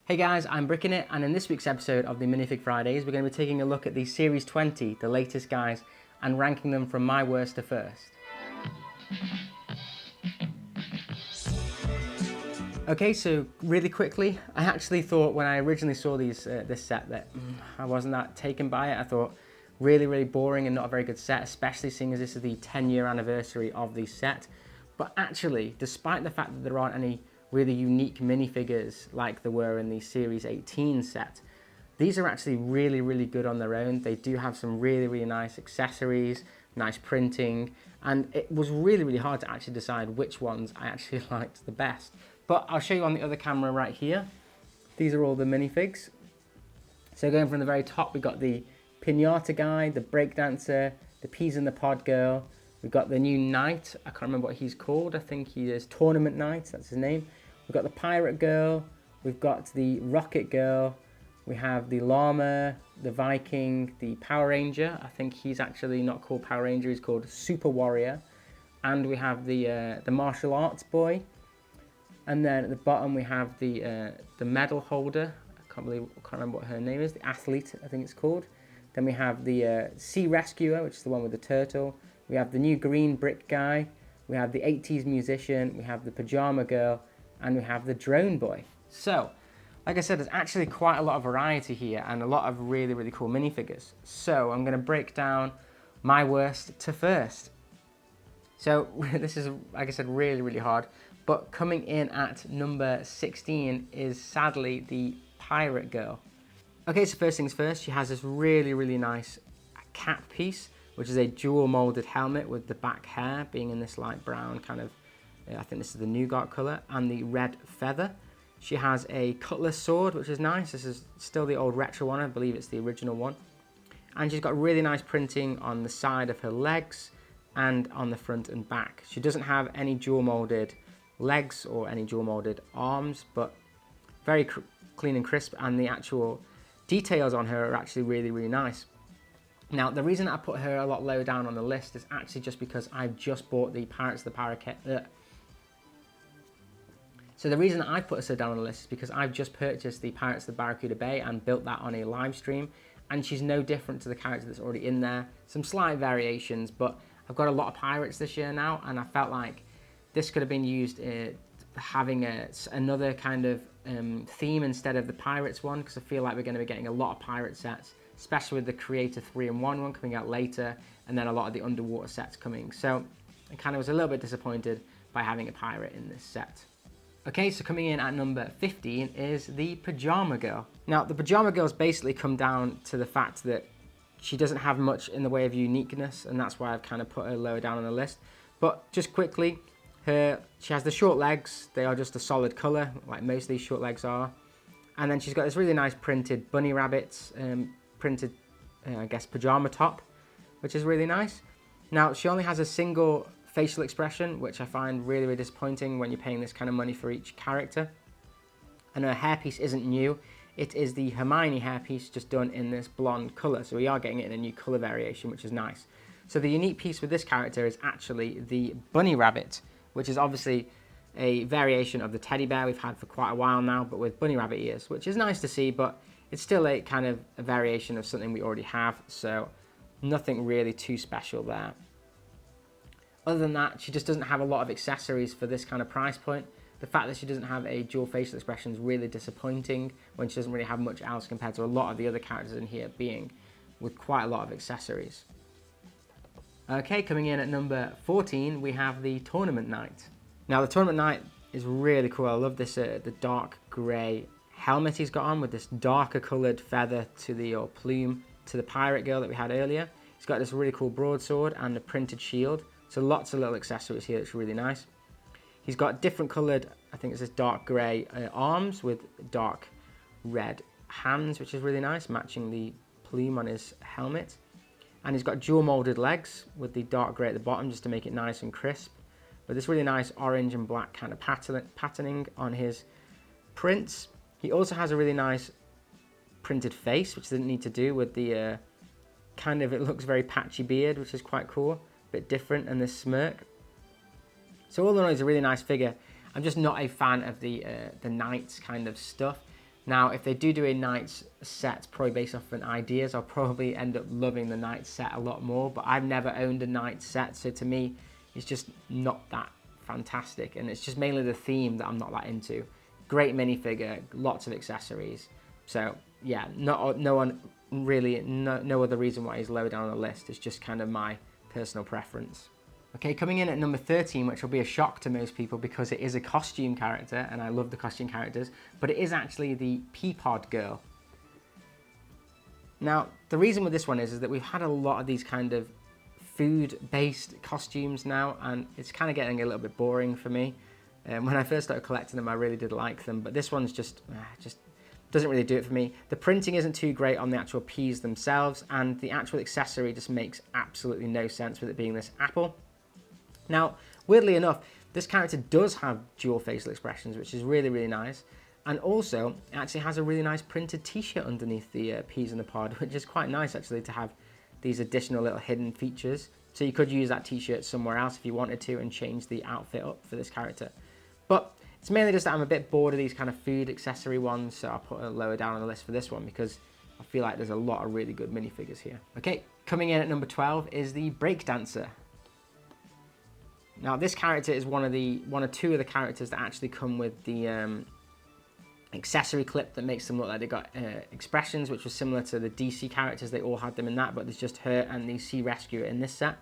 Hey guys, I'm Bricking It, and in this week's episode of the Minifig Fridays, we're going to be taking a look at the Series 20, the latest guys, and ranking them from my worst to first. Okay, so really quickly, I actually thought when I originally saw this set that I wasn't that taken by it. I thought really boring and not a very good set, especially seeing as this is the 10-year anniversary of the set. But actually, despite the fact that there aren't any really unique minifigures like there were in the Series 18 set, these are actually really good on their own. They do have some really nice accessories, nice printing, and it was really hard to actually decide which ones I actually liked the best. But I'll show you on the other camera right here. These are all the minifigs. So going from the very top, we've got the Pinata Guy, the Breakdancer, the Peapod Girl. We've got the new Knight. I can't remember what he's called. I think he is Tournament Knight, that's his name. We've got the Pirate Girl. We've got the Rocket Girl. We have the Llama, the Viking, the Power Ranger. I think he's actually not called Power Ranger, he's called Super Warrior. And we have the Martial Arts Boy. And then at the bottom we have the medal holder. I can't remember what her name is. The Athlete, I think it's called. Then we have the Sea Rescuer, which is the one with the turtle. We have the new Green Brick Guy. We have the 80s Musician. We have the Pajama Girl. And we have the Drone Boy. So, like I said, there's actually quite a lot of variety here and a lot of really cool minifigures. So, I'm going to break down my worst to first. So, this is, like I said, really hard. But coming in at number 16 is sadly the Pirate Girl. Okay, so first things first, she has this really nice cap piece, which is a dual molded helmet with the back hair being in this light brown kind of, I think this is the nougat colour, and the red feather. She has a cutlass sword, which is nice. This is still the old retro one, I believe it's the original one. And she's got really nice printing on the side of her legs and on the front and back. She doesn't have any dual molded legs or any dual molded arms, but very clean and crisp, and the actual details on her are actually really nice. Now, the reason I put her a lot lower down on the list is actually just because I've just bought the Pirates of the Parakeet. So the reason I put her so down on the list is because I've just purchased the Pirates of the Barracuda Bay and built that on a live stream, and she's no different to the character that's already in there. Some slight variations, but I've got a lot of pirates this year now, and I felt like this could have been used having another kind of theme instead of the pirates one, because I feel like we're going to be getting a lot of pirate sets, especially with the Creator 3-in-1 one coming out later, and then a lot of the underwater sets coming. So I kind of was a little bit disappointed by having a pirate in this set. Okay, so coming in at number 15 is the Pajama Girl. Now, the Pajama Girl's basically come down to the fact that she doesn't have much in the way of uniqueness, and that's why I've kind of put her lower down on the list. But just quickly, she has the short legs. They are just a solid colour, like most of these short legs are. And then she's got this really nice printed bunny rabbits, printed, I guess, pajama top, which is really nice. Now, she only has a single facial expression, which I find really disappointing when you're paying this kind of money for each character. And her hairpiece isn't new. It is the Hermione hairpiece, just done in this blonde colour. So we are getting it in a new colour variation, which is nice. So the unique piece with this character is actually the bunny rabbit, which is obviously a variation of the teddy bear we've had for quite a while now, but with bunny rabbit ears, which is nice to see, but it's still a kind of a variation of something we already have, so nothing really too special there. Other than that, she just doesn't have a lot of accessories for this kind of price point. The fact that she doesn't have a dual facial expression is really disappointing when she doesn't really have much else compared to a lot of the other characters in here being with quite a lot of accessories. Okay, coming in at number 14, we have the Tournament Knight. Now, the Tournament Knight is really cool. I love this, the dark grey helmet he's got on with this darker coloured feather to the, or plume, to the Pirate Girl that we had earlier. He's got this really cool broadsword and a printed shield. So lots of little accessories here that's really nice. He's got different coloured, I think it's this dark grey arms with dark red hands, which is really nice, matching the plume on his helmet. And he's got dual molded legs with the dark grey at the bottom just to make it nice and crisp. With this really nice orange and black kind of patterning on his prints. He also has a really nice printed face, which didn't need to do with the kind of, it looks very patchy beard, which is quite cool. A bit different, and this smirk. So all in all, it's a really nice figure. I'm just not a fan of the Knights kind of stuff. Now, if they do a Knights set probably based off of ideas, I'll probably end up loving the Knights set a lot more, but I've never owned a Knights set, so to me, it's just not that fantastic, and it's just mainly the theme that I'm not that into. Great minifigure, lots of accessories, so yeah, no other reason why he's lower down on the list. It's just kind of my personal preference. Okay, coming in at number 13, which will be a shock to most people because it is a costume character, and I love the costume characters, but it is actually the Peapod Girl. Now, the reason with this one is that we've had a lot of these kind of food-based costumes now, and it's kind of getting a little bit boring for me. When I first started collecting them, I really did like them, but this one's just doesn't really do it for me. The printing isn't too great on the actual peas themselves, and the actual accessory just makes absolutely no sense with it being this apple. Now, weirdly enough, this character does have dual facial expressions, which is really, really nice. And also, it actually has a really nice printed t-shirt underneath the peas in the pod, which is quite nice actually to have these additional little hidden features. So you could use that t-shirt somewhere else if you wanted to and change the outfit up for this character. But it's mainly just that I'm a bit bored of these kind of food accessory ones, so I'll put it lower down on the list for this one because I feel like there's a lot of really good minifigures here. Okay, coming in at number 12 is the Breakdancer. Now, this character is one or two of the characters that actually come with the accessory clip that makes them look like they got expressions, which was similar to the DC characters. They all had them in that, but there's just her and the Sea Rescuer in this set.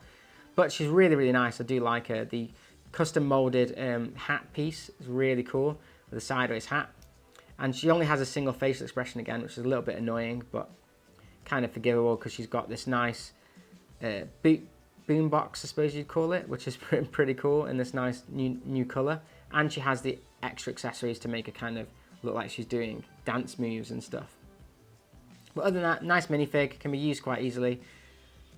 But she's really, really nice. I do like her. The custom molded hat piece is really cool with a sideways hat. And she only has a single facial expression again, which is a little bit annoying, but kind of forgivable because she's got this nice boombox, I suppose you'd call it, which is pretty cool in this nice new colour. And she has the extra accessories to make her kind of look like she's doing dance moves and stuff. But other than that, nice minifig, can be used quite easily.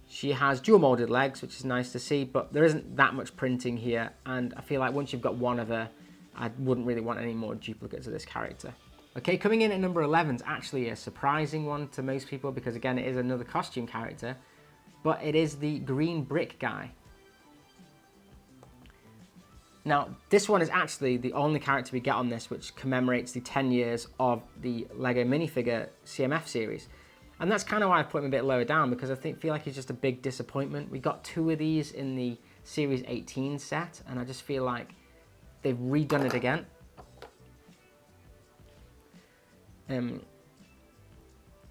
She has dual molded legs, which is nice to see, but there isn't that much printing here, and I feel like once you've got one of her, I wouldn't really want any more duplicates of this character. Okay, coming in at number 11 is actually a surprising one to most people because again, it is another costume character, but it is the Green Brick Guy. Now, this one is actually the only character we get on this which commemorates the 10 years of the LEGO minifigure CMF series. And that's kind of why I put him a bit lower down, because I feel like he's just a big disappointment. We got 2 of these in the Series 18 set, and I just feel like they've redone it again.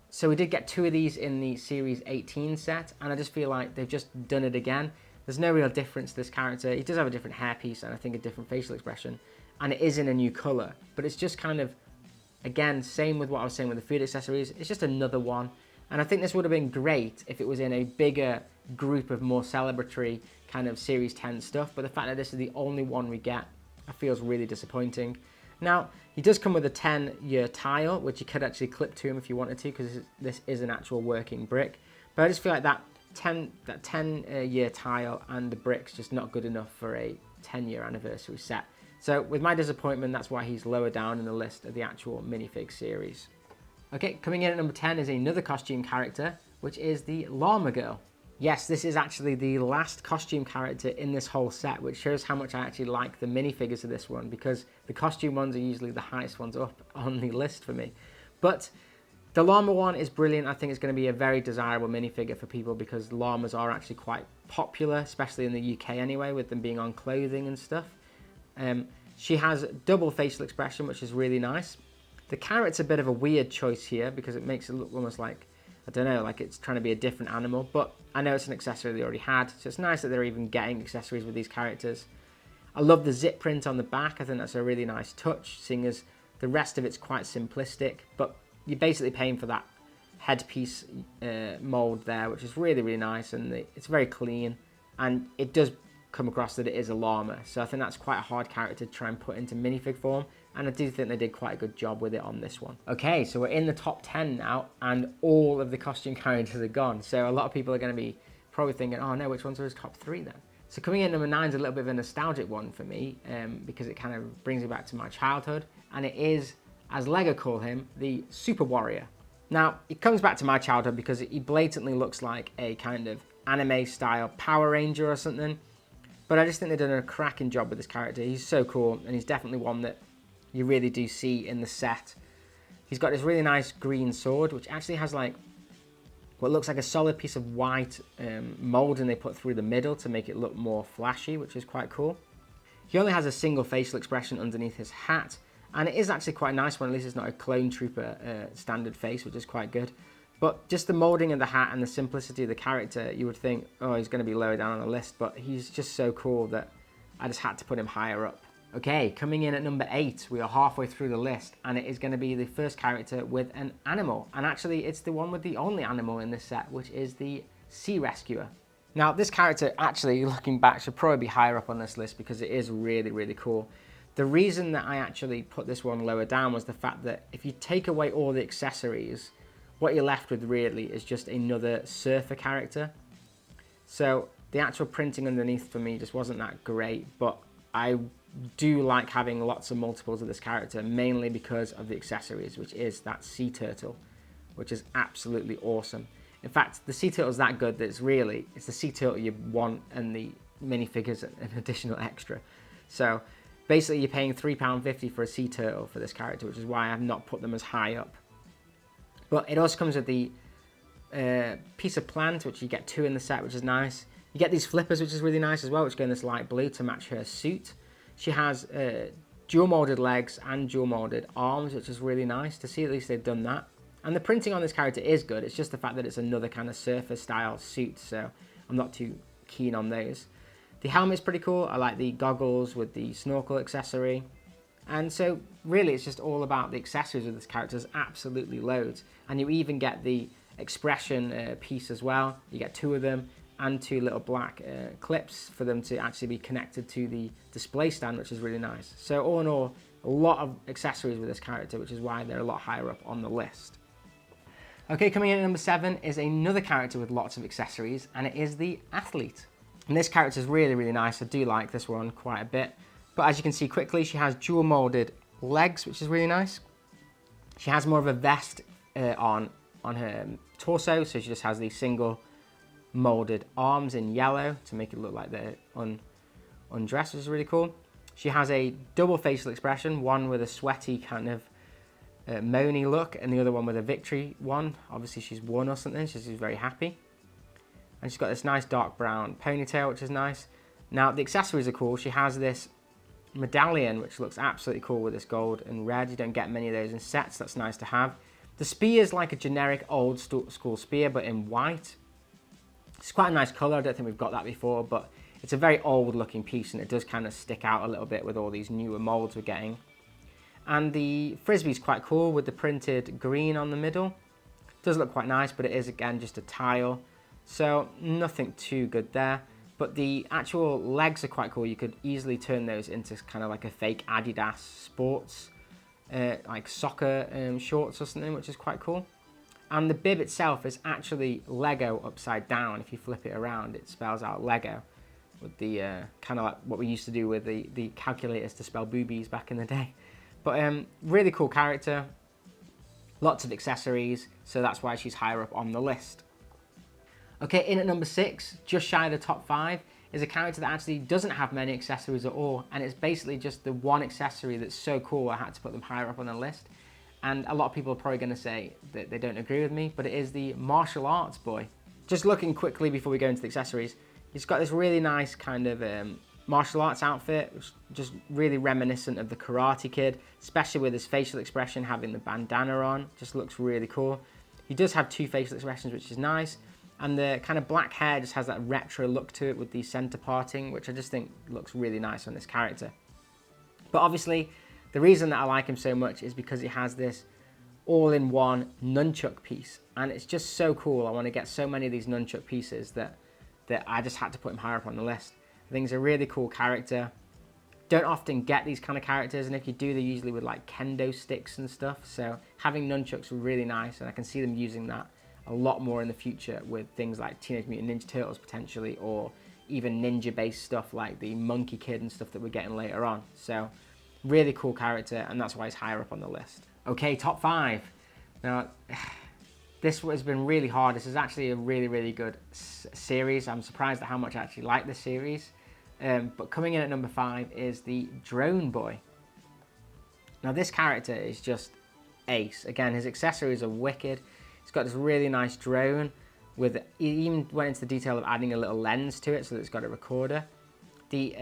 So we did get 2 of these in the Series 18 set, and I just feel like they've just done it again. There's no real difference to this character. He does have a different hairpiece and I think a different facial expression, and it is in a new colour, but it's just kind of, again, same with what I was saying with the food accessories, it's just another one. And I think this would have been great if it was in a bigger group of more celebratory kind of Series 10 stuff, but the fact that this is the only one we get, I feel is really disappointing. Now, he does come with a 10-year tile, which you could actually clip to him if you wanted to, because this is an actual working brick. But I just feel like that 10-year tile and the brick's just not good enough for a 10-year anniversary set. So with my disappointment, that's why he's lower down in the list of the actual minifig series. Okay, coming in at number 10 is another costume character, which is the Llama Girl. Yes, this is actually the last costume character in this whole set, which shows how much I actually like the minifigures of this one, because the costume ones are usually the highest ones up on the list for me. But the llama one is brilliant. I think it's going to be a very desirable minifigure for people because llamas are actually quite popular, especially in the UK anyway, with them being on clothing and stuff. She has double facial expression, which is really nice. The carrot's a bit of a weird choice here because it makes it look almost like, I don't know, like it's trying to be a different animal, but I know it's an accessory they already had, so it's nice that they're even getting accessories with these characters. I love the zip print on the back. I think that's a really nice touch, seeing as the rest of it's quite simplistic, but you're basically paying for that headpiece mold there, which is really, really nice, and it's very clean, and it does come across that it is a llama, so I think that's quite a hard character to try and put into minifig form, and I do think they did quite a good job with it on this one. Okay, so we're in the top 10 now, and all of the costume characters are gone, so a lot of people are going to be probably thinking, oh no, which ones are his top 3 then? So coming in at number 9 is a little bit of a nostalgic one for me, because it kind of brings me back to my childhood, and it is, as LEGO call him, the Super Warrior. Now, it comes back to my childhood because he blatantly looks like a kind of anime-style Power Ranger or something, but I just think they've done a cracking job with this character. He's so cool, and he's definitely one that you really do see in the set. He's got this really nice green sword, which actually has like what looks like a solid piece of white molding they put through the middle to make it look more flashy, which is quite cool. He only has a single facial expression underneath his hat, and it is actually quite a nice one. At least it's not a clone trooper standard face, which is quite good. But just the molding of the hat and the simplicity of the character, you would think, oh, he's going to be lower down on the list, but he's just so cool that I just had to put him higher up. Okay, coming in at number 8, we are halfway through the list, and it is going to be the first character with an animal. And actually, it's the one with the only animal in this set, which is the Sea Rescuer. Now, this character, actually, looking back, should probably be higher up on this list because it is really, really cool. The reason that I actually put this one lower down was the fact that if you take away all the accessories, what you're left with really is just another surfer character. So the actual printing underneath for me just wasn't that great, but I do like having lots of multiples of this character, mainly because of the accessories, which is that sea turtle, which is absolutely awesome. In fact, the sea turtle is that good that it's the sea turtle you want, and the minifigures an additional extra. So basically you're paying £3.50 for a sea turtle for this character, which is why I've not put them as high up. But it also comes with the piece of plant, which you get 2 in the set, which is nice. You get these flippers, which is really nice as well, which go in this light blue to match her suit. She has dual molded legs and dual molded arms, which is really nice to see. At least they've done that. And the printing on this character is good. It's just the fact that it's another kind of surfer style suit, so I'm not too keen on those. The helmet's pretty cool. I like the goggles with the snorkel accessory. And so really it's just all about the accessories of this character. There's absolutely loads. And you even get the expression piece as well. You get 2 of them and 2 little black clips for them to actually be connected to the display stand, which is really nice. So all in all, a lot of accessories with this character, which is why they're a lot higher up on the list. Okay, coming in at number 7 is another character with lots of accessories, and it is the athlete. And this character is really, really nice. I do like this one quite a bit. But as you can see quickly, she has dual molded legs, which is really nice. She has more of a vest on her torso, so she just has these single molded arms in yellow to make it look like they're undressed, which is really cool. She has a double facial expression, one with a sweaty kind of moany look and the other one with a victory one. Obviously she's won or something, she's very happy. And she's got this nice dark brown ponytail, which is nice. Now the accessories are cool. She has this medallion, which looks absolutely cool with this gold and red. You don't get many of those in sets, that's nice to have. The spear is like a generic old school spear, but in white. It's quite a nice colour. I don't think we've got that before, but it's a very old looking piece and it does kind of stick out a little bit with all these newer molds we're getting. And the frisbee's quite cool with the printed green on the middle. It does look quite nice, but it is again just a tile. So nothing too good there. But the actual legs are quite cool. You could easily turn those into kind of like a fake Adidas sports, like soccer shorts or something, which is quite cool. And the bib itself is actually Lego upside down. If you flip it around, it spells out Lego with the kind of like what we used to do with the calculators to spell boobies back in the day. But really cool character, lots of accessories, so that's why she's higher up on the list. Okay, in at number 6, just shy of the top 5, is a character that actually doesn't have many accessories at all, and it's basically just the one accessory that's so cool I had to put them higher up on the list. And a lot of people are probably going to say that they don't agree with me, but it is the martial arts boy. Just looking quickly before we go into the accessories, he's got this really nice kind of martial arts outfit, which is just really reminiscent of the Karate Kid, especially with his facial expression having the bandana on. Just looks really cool. He does have 2 facial expressions, which is nice. And the kind of black hair just has that retro look to it with the center parting, which I just think looks really nice on this character. But obviously, the reason that I like him so much is because he has this all-in-one nunchuck piece. And it's just so cool. I want to get so many of these nunchuck pieces that I just had to put him higher up on the list. I think he's a really cool character. Don't often get these kind of characters, and if you do, they're usually with like kendo sticks and stuff. So having nunchucks are really nice, and I can see them using that a lot more in the future with things like Teenage Mutant Ninja Turtles potentially, or even ninja-based stuff like the Monkey Kid and stuff that we're getting later on. So really cool character, and that's why he's higher up on the list. Okay, top 5. Now, this has been really hard. This is actually a really, really good series. I'm surprised at how much I actually like this series. But coming in at number 5 is the Drone Boy. Now this character is just ace. Again, his accessories are wicked. He's got this really nice drone with, he even went into the detail of adding a little lens to it so that it's got a recorder. The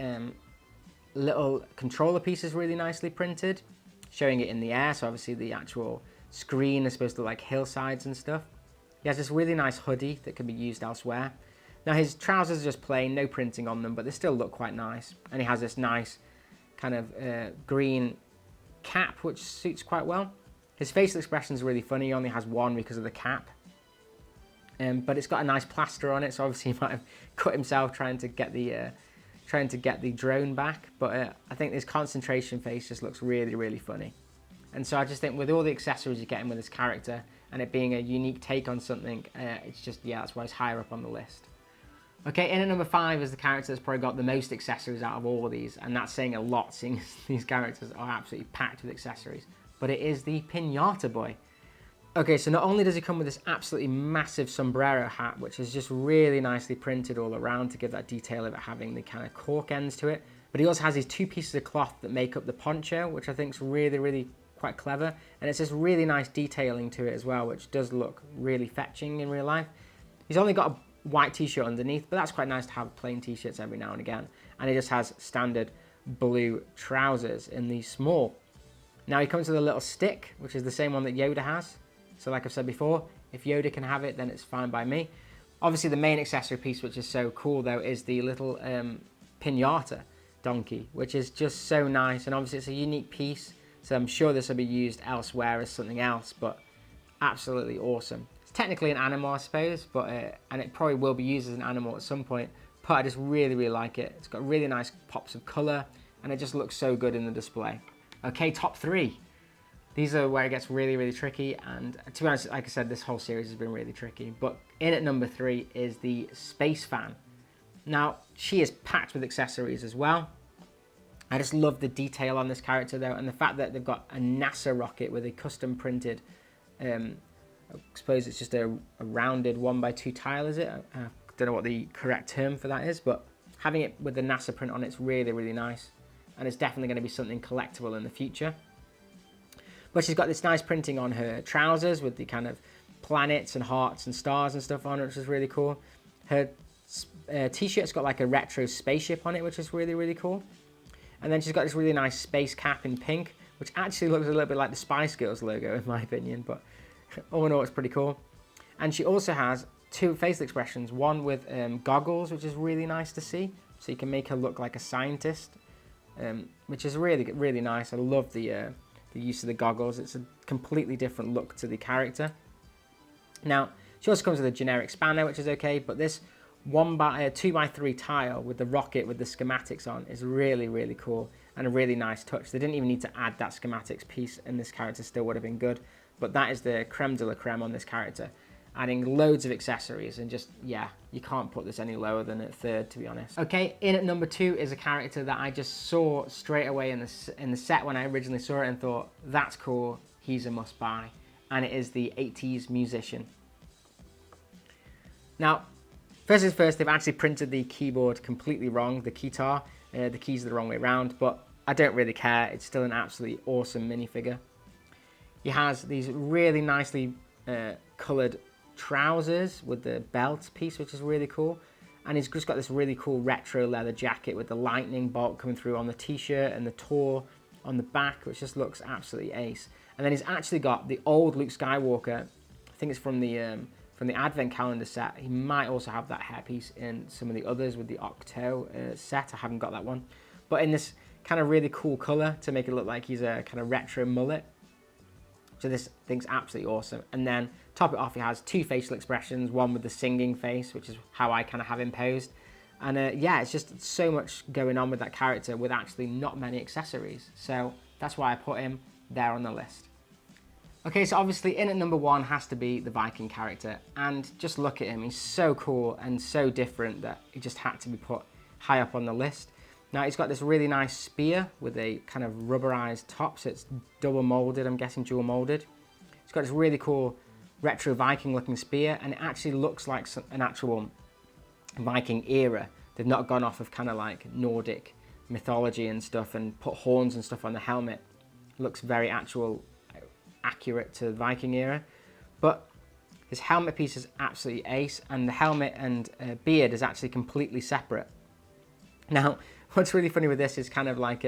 little controller piece is really nicely printed, showing it in the air, so obviously the actual screen is supposed to look like hillsides and stuff. He has this really nice hoodie that can be used elsewhere. Now his trousers are just plain, no printing on them, but they still look quite nice. And he has this nice kind of green cap, which suits quite well. His facial expression is really funny. He only has one because of the cap. But it's got a nice plaster on it, so obviously he might have cut himself trying to get the drone back. But I think this concentration face just looks really, really funny. And so I just think with all the accessories you're getting with this character, and it being a unique take on something, it's just, yeah, that's why it's higher up on the list. Okay, in at number 5 is the character that's probably got the most accessories out of all of these, and that's saying a lot, seeing as these characters are absolutely packed with accessories. But it is the Pinata Boy. Okay, so not only does he come with this absolutely massive sombrero hat, which is just really nicely printed all around to give that detail of it having the kind of cork ends to it, but he also has these 2 pieces of cloth that make up the poncho, which I think is really, really quite clever. And it's this really nice detailing to it as well, which does look really fetching in real life. He's only got a white t-shirt underneath, but that's quite nice to have plain t-shirts every now and again. And he just has standard blue trousers in the small. Now he comes with a little stick, which is the same one that Yoda has. So like I've said before, if Yoda can have it, then it's fine by me. Obviously the main accessory piece, which is so cool though, is the little Pinata Donkey, which is just so nice. And obviously it's a unique piece, so I'm sure this will be used elsewhere as something else, but absolutely awesome. It's technically an animal, I suppose, but and it probably will be used as an animal at some point, but I just really, really like it. It's got really nice pops of color, and it just looks so good in the display. Okay, top 3. These are where it gets really, really tricky, and to be honest, like I said, this whole series has been really tricky. But in at number 3 is the Space Fan. Now, she is packed with accessories as well. I just love the detail on this character though, and the fact that they've got a NASA rocket with a custom printed, I suppose it's just a rounded 1x2 tile, is it? I don't know what the correct term for that is, but having it with the NASA print on it's really, really nice. And it's definitely going to be something collectible in the future. But she's got this nice printing on her trousers with the kind of planets and hearts and stars and stuff on it, which is really cool. Her t-shirt's got like a retro spaceship on it, which is really, really cool. And then she's got this really nice space cap in pink, which actually looks a little bit like the Spice Girls logo in my opinion, but all in all it's pretty cool. And she also has 2 facial expressions, one with goggles, which is really nice to see. So you can make her look like a scientist, which is really, really nice. I love the use of the goggles. It's a completely different look to the character. Now, she also comes with a generic spanner, which is okay, but this 2x3 tile with the rocket with the schematics on is really, really cool and a really nice touch. They didn't even need to add that schematics piece, and this character still would have been good, but that is the creme de la creme on this character. Adding loads of accessories, and just, yeah, you can't put this any lower than at 3rd, to be honest. Okay, in at number 2 is a character that I just saw straight away in the set when I originally saw it and thought, that's cool, he's a must buy, and it is the 80s musician. Now, first things first, they've actually printed the keyboard completely wrong, the keytar. The keys are the wrong way around, but I don't really care. It's still an absolutely awesome minifigure. He has these really nicely coloured trousers with the belt piece, which is really cool. And he's just got this really cool retro leather jacket with the lightning bolt coming through on the t-shirt and the Tor on the back, which just looks absolutely ace. And then he's actually got the old Luke Skywalker. I think it's from the Advent calendar set. He might also have that hairpiece in some of the others with the Octo set. I haven't got that one. But in this kind of really cool colour to make it look like he's a kind of retro mullet. So this thing's absolutely awesome. And then top it off, he has 2 facial expressions, one with the singing face, which is how I kind of have him posed. And yeah, it's just so much going on with that character with actually not many accessories. So that's why I put him there on the list. Okay, so obviously in at number 1 has to be the Viking character, and just look at him, he's so cool and so different that he just had to be put high up on the list. Now he's got this really nice spear with a kind of rubberized top, so it's double molded, I'm guessing dual molded. He's got this really cool retro Viking looking spear, and it actually looks like an actual Viking era. They've not gone off of kind of like Nordic mythology and stuff and put horns and stuff on the helmet. It looks very actual accurate to the Viking era. But his helmet piece is absolutely ace, and the helmet and beard is actually completely separate. Now, what's really funny with this is kind of like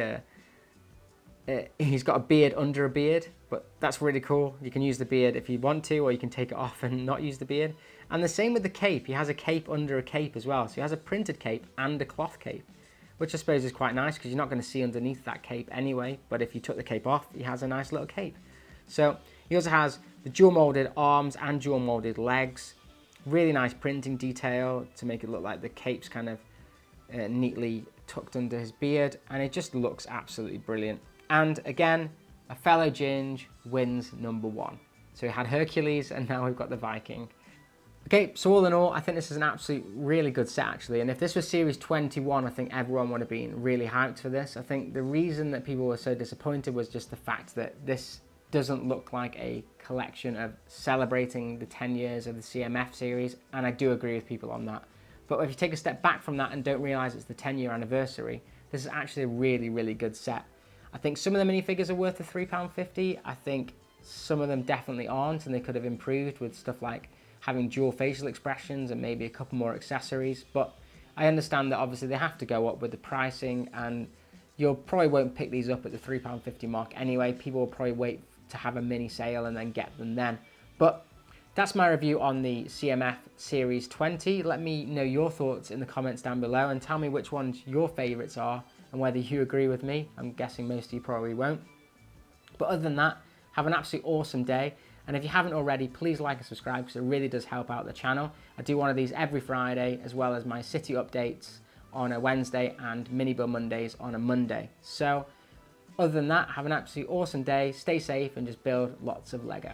he's got a beard under a beard, but that's really cool. You can use the beard if you want to, or you can take it off and not use the beard. And the same with the cape. He has a cape under a cape as well. So he has a printed cape and a cloth cape, which I suppose is quite nice because you're not going to see underneath that cape anyway. But if you took the cape off, he has a nice little cape. So he also has the dual molded arms and dual molded legs. Really nice printing detail to make it look like the cape's kind of neatly tucked under his beard, and it just looks absolutely brilliant. And again, a fellow Ginge wins number 1. So we had Hercules, and now we've got the Viking. Okay, so all in all, I think this is an absolute really good set actually, and if this was series 21, I think everyone would have been really hyped for this. I think the reason that people were so disappointed was just the fact that this doesn't look like a collection of celebrating the 10 years of the CMF series, and I do agree with people on that. But if you take a step back from that and don't realise it's the 10-year anniversary, this is actually a really, really good set. I think some of the minifigures are worth the £3.50. I think some of them definitely aren't, and they could have improved with stuff like having dual facial expressions and maybe a couple more accessories. But I understand that obviously they have to go up with the pricing, and you probably won't pick these up at the £3.50 mark anyway. People will probably wait to have a mini sale and then get them then. But that's my review on the CMF Series 20. Let me know your thoughts in the comments down below and tell me which ones your favourites are and whether you agree with me. I'm guessing most of you probably won't. But other than that, have an absolutely awesome day. And if you haven't already, please like and subscribe because it really does help out the channel. I do one of these every Friday, as well as my city updates on a Wednesday and mini build Mondays on a Monday. So other than that, have an absolutely awesome day, stay safe, and just build lots of Lego.